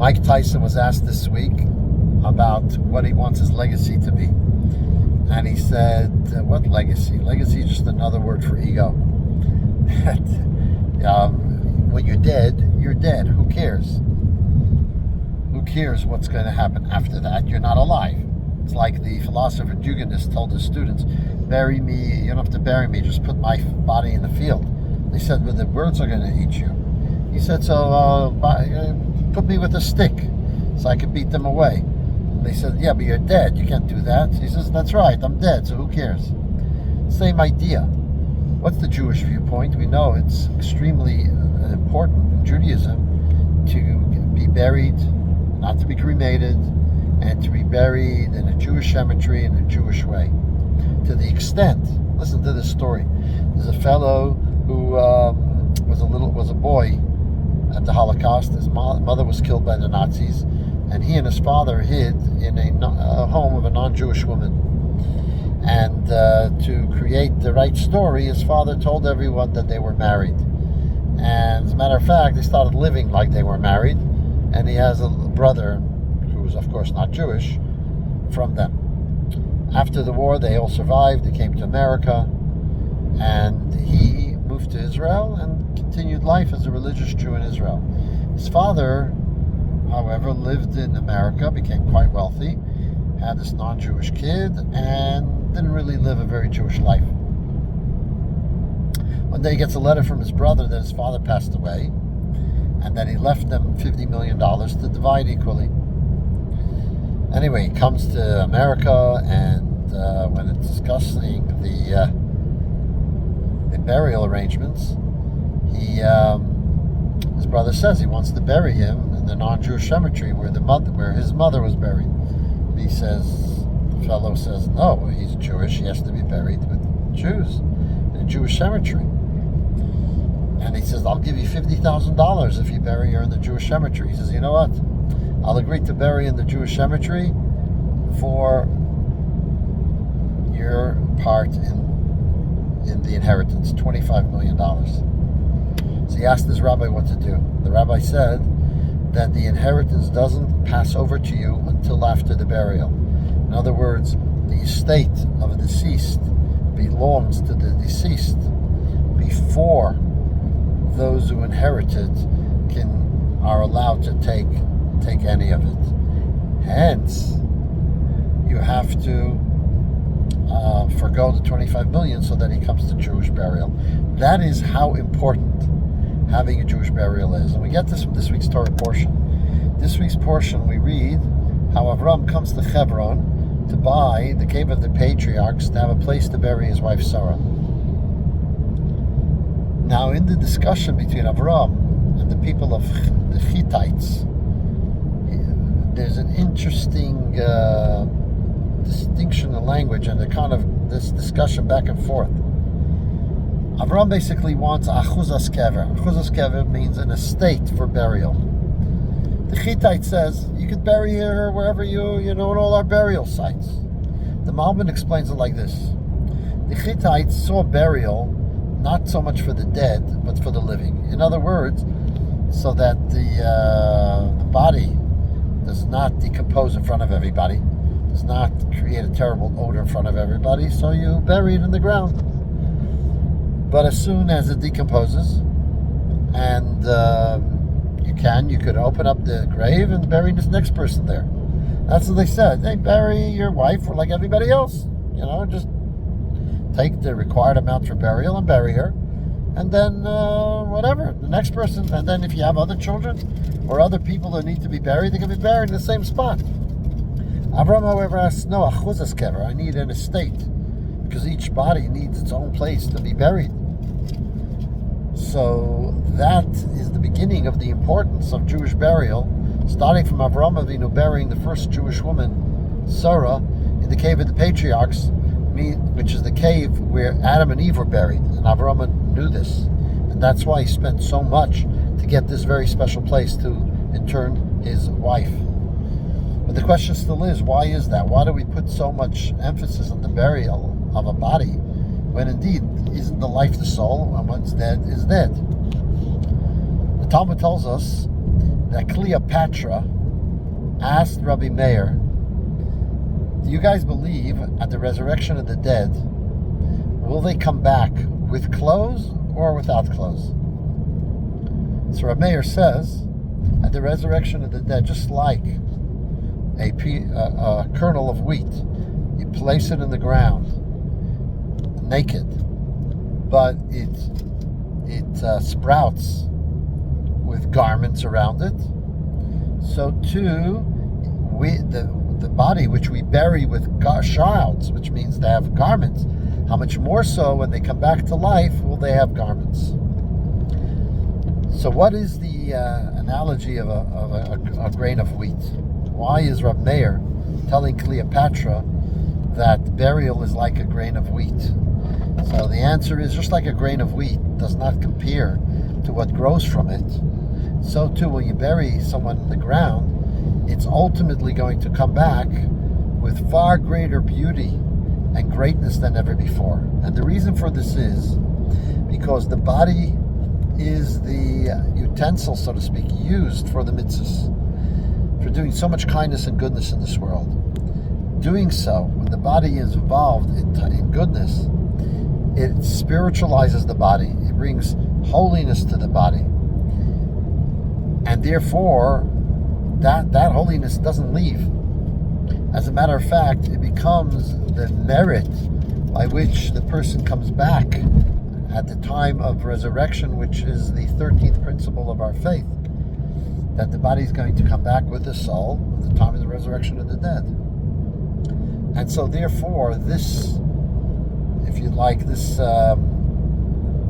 Mike Tyson was asked this week about what he wants his legacy to be. And he said, what legacy? Legacy is just another word for ego. When you're dead, you're dead. Who cares? Who cares what's going to happen after that? You're not alive. It's like the philosopher Duginus told his students, bury me, you don't have to bury me, just put my body in the field. They said, well, the birds are going to eat you. He said, so put me with a stick so I could beat them away. And they said, yeah, but you're dead. You can't do that. He says, that's right, I'm dead, so who cares? Same idea. What's the Jewish viewpoint? We know it's extremely important in Judaism to be buried, not to be cremated, and to be buried in a Jewish cemetery in a Jewish way. To the extent, listen to this story. There's a fellow who was a boy at the Holocaust. His mother was killed by the Nazis, and he and his father hid in a home of a non-Jewish woman. And to create the right story, his father told everyone that they were married. And as a matter of fact, they started living like they were married. And he has a brother, who was of course not Jewish, from them. After the war, they all survived. They came to America. And he moved to Israel and continued life as a religious Jew in Israel. His father, however, lived in America, became quite wealthy, had this non-Jewish kid, and didn't really live a very Jewish life. One day he gets a letter from his brother that his father passed away, and that he left them $50 million to divide equally. Anyway, he comes to America, and when it's discussing the burial arrangements, his brother says he wants to bury him in the non-Jewish cemetery where his mother was buried. He says, the fellow says, no, he's Jewish, he has to be buried with Jews in a Jewish cemetery. And he says, I'll give you $50,000 if you bury her in the Jewish cemetery. He says, you know what? I'll agree to bury in the Jewish cemetery for your part in the inheritance, $25 million. So he asked his rabbi what to do. The rabbi said that the inheritance doesn't pass over to you until after the burial. In other words, the estate of a deceased belongs to the deceased before those who inherited are allowed to take any of it. Hence, you have to forgo the 25 million so that he comes to Jewish burial. That is how important having a Jewish burial is. And we get this from this week's Torah portion. This week's portion we read how Avram comes to Hebron to buy the cave of the patriarchs to have a place to bury his wife Sarah. Now in the discussion between Avram and the people of the Hittites, there's an interesting distinction in language and a kind of this discussion back and forth. Avram basically wants achuzas kever. Achuzas kever means an estate for burial. The Hittite says you could bury her wherever you know, at all our burial sites. The Malbim explains it like this: the Hittites saw burial not so much for the dead, but for the living. In other words, so that the body does not decompose in front of everybody, does not create a terrible odor in front of everybody, so you bury it in the ground. But as soon as it decomposes, and you could open up the grave and bury this next person there. That's what they said. They bury your wife like everybody else. Just take the required amount for burial and bury her. And then whatever, the next person. And then if you have other children or other people that need to be buried, they can be buried in the same spot. Avram, however, asks, no, achuzas kever, I need an estate, because each body needs its own place to be buried. So that is the beginning of the importance of Jewish burial, starting from Avraham Avinu burying the first Jewish woman, Sarah, in the cave of the patriarchs, which is the cave where Adam and Eve were buried. And Avraham knew this, and that's why he spent so much to get this very special place to intern his wife. But the question still is, why is that? Why do we put so much emphasis on the burial of a body when indeed isn't the life the soul, and once dead is dead? The Talmud tells us that Cleopatra asked Rabbi Meir, do you guys believe at the resurrection of the dead, will they come back with clothes or without clothes? So Rabbi Meir says, at the resurrection of the dead, just like a kernel of wheat, you place it in the ground naked, but it sprouts with garments around it. So too, the body which we bury with shrouds, which means they have garments, how much more so when they come back to life will they have garments? So what is the analogy of a grain of wheat? Why is Rab Meir telling Cleopatra that burial is like a grain of wheat? So the answer is, just like a grain of wheat does not compare to what grows from it, so too when you bury someone in the ground, it's ultimately going to come back with far greater beauty and greatness than ever before. And the reason for this is because the body is the utensil, so to speak, used for the mitzvahs, for doing so much kindness and goodness in this world. Doing so, when the body is involved in goodness, it spiritualizes the body. It brings holiness to the body. And therefore, that holiness doesn't leave. As a matter of fact, it becomes the merit by which the person comes back at the time of resurrection, which is the 13th principle of our faith, that the body is going to come back with the soul at the time of the resurrection of the dead. And so therefore, this, if you like, this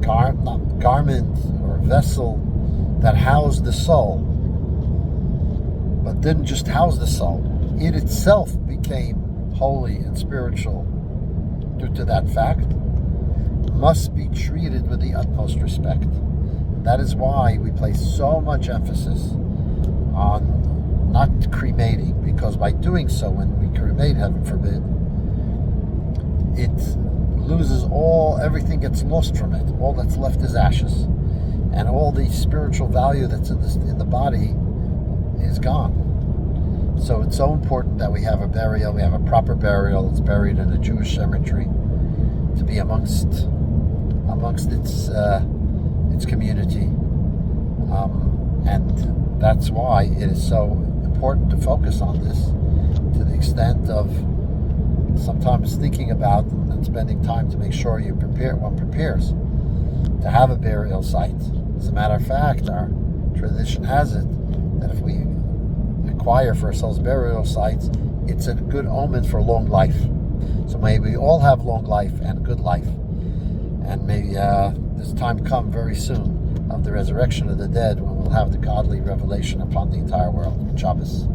garment or vessel that housed the soul, but didn't just house the soul, it itself became holy and spiritual due to that fact, must be treated with the utmost respect. That is why we place so much emphasis on not cremating, because by doing so, when we cremate, heaven forbid, it loses everything gets lost from it. All that's left is ashes, and all the spiritual value that's in the body is gone. So it's so important that we have a burial, we have a proper burial. It's buried in a Jewish cemetery to be amongst its community, and that's why it is so important to focus on this, to the extent of sometimes thinking about and spending time to make sure one prepares to have a burial site. As a matter of fact, our tradition has it that if we acquire for ourselves burial sites, it's a good omen for long life. So may we all have long life and good life, and may this time come very soon of the resurrection of the dead, when we'll have the godly revelation upon the entire world. Shabbos.